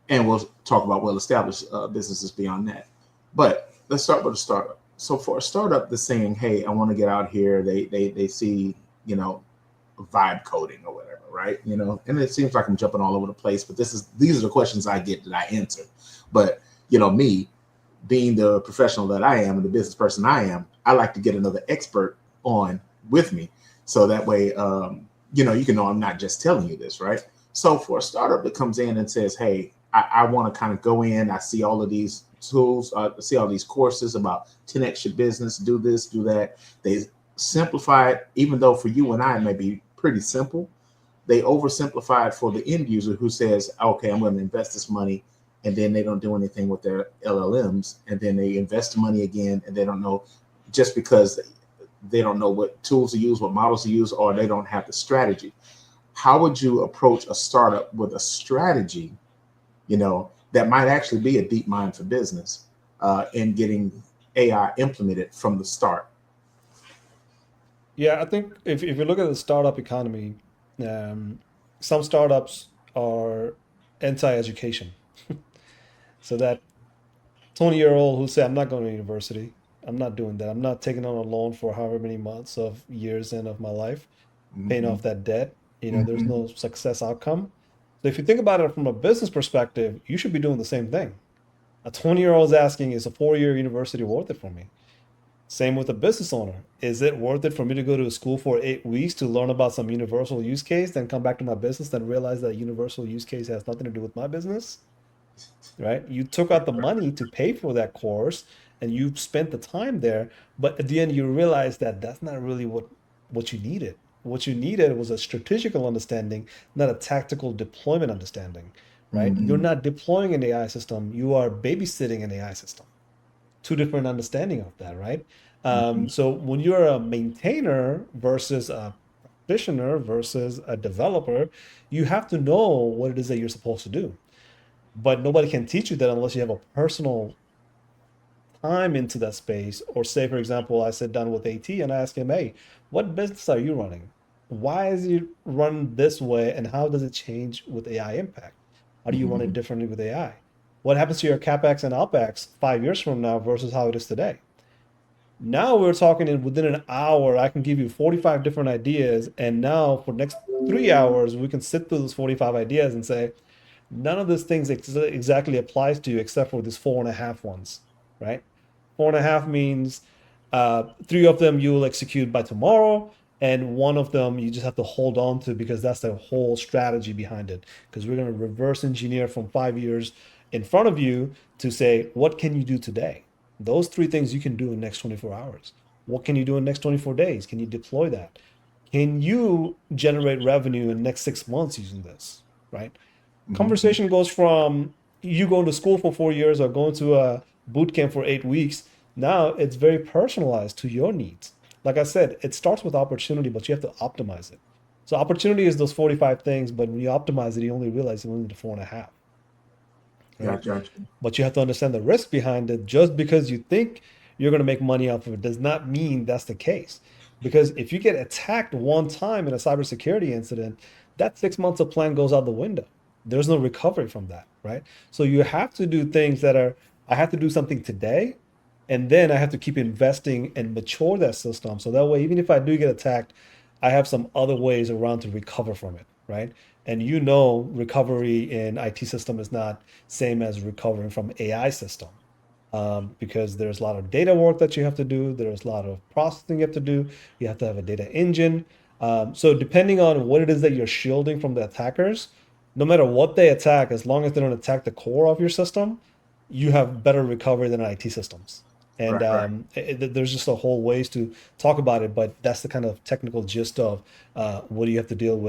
and we'll talk about well-established businesses beyond that. But let's start with a startup. So for a startup that's saying, "Hey, I want to get out here," they see, you know, vibe coding or whatever, right? You know, and it seems like I'm jumping all over the place, but these are the questions I get that I answer. But you know, me being the professional that I am and the business person I am, I like to get another expert on with me, so that way, you know, you can know I'm not just telling you this, right? So for a startup that comes in and says, "Hey, I want to kind of go in. I see all of these tools. I see all these courses about 10x your business. Do this, do that." They simplify it, even though for you and I it may be pretty simple. They oversimplify it for the end user who says, "Okay, I'm going to invest this money," and then they don't do anything with their LLMs, and then they invest the money again, and they don't know, just because they don't know what tools to use, what models to use, or they don't have the strategy. How would you approach a startup with a strategy, you know, that might actually be a deep mind for business in getting AI implemented from the start? Yeah, I think if you look at the startup economy, um, some startups are anti-education. So that 20-year-old who say, I'm not going to university, I'm not doing that. I'm not taking on a loan for however many months of years in of my life, paying Mm-hmm. off that debt. There's Mm-hmm. no success outcome. So if you think about it from a business perspective, you should be doing the same thing. A 20-year-old is asking, is a 4-year university worth it for me? Same with a business owner. Is it worth it for me to go to school for 8 weeks to learn about some universal use case, then come back to my business, then realize that universal use case has nothing to do with my business? Right? You took out the money to pay for that course and you spent the time there, but at the end you realize that that's not really what you needed. What you needed was a strategical understanding, not a tactical deployment understanding, right? You're Mm-hmm. not deploying an AI system, you are babysitting an AI system. Two different understanding of that, right? Mm-hmm. So when you're a maintainer versus a practitioner versus a developer, you have to know what it is that you're supposed to do. But nobody can teach you that unless you have a personal time into that space. Or say, for example, I sit down with AT and I ask him, hey, what business are you running? Why is it run this way? And how does it change with AI impact? How do you run it Mm-hmm. differently with AI? What happens to your CapEx and OpEx 5 years from now versus how it is today? Now we're talking in within an hour, I can give you 45 different ideas. And now for next 3 hours, we can sit through those 45 ideas and say, none of these things exactly applies to you except for these four and a half ones, right? Four and a half means three of them you will execute by tomorrow, and one of them you just have to hold on to because that's the whole strategy behind it. Because we're going to reverse engineer from 5 years in front of you to say, what can you do today? Those three things you can do in the next 24 hours. What can you do in the next 24 days? Can you deploy that? Can you generate revenue in the next 6 months using this, right? Mm-hmm. Conversation goes from you going to school for 4 years or going to a boot camp for 8 weeks. Now it's very personalized to your needs. Like I said, it starts with opportunity, but you have to optimize it. So opportunity is those 45 things, but when you optimize it, you only realize you only need four and a half, right? Gotcha. But you have to understand the risk behind it. Just because you think you're going to make money off of it does not mean that's the case. Because if you get attacked one time in a cybersecurity incident, that 6 months of plan goes out the window. There's no recovery from that, right? So you have to do things that are, I have to do something today, and then I have to keep investing and mature that system. So that way, even if I do get attacked, I have some other ways around to recover from it, right? And recovery in IT system is not same as recovering from AI system, because there's a lot of data work that you have to do. There's a lot of processing you have to do. You have to have a data engine. So depending on what it is that you're shielding from the attackers, no matter what they attack, as long as they don't attack the core of your system, you have better recovery than IT systems. And Right. Right. there's just a whole ways to talk about it, but that's the kind of technical gist of what do you have to deal with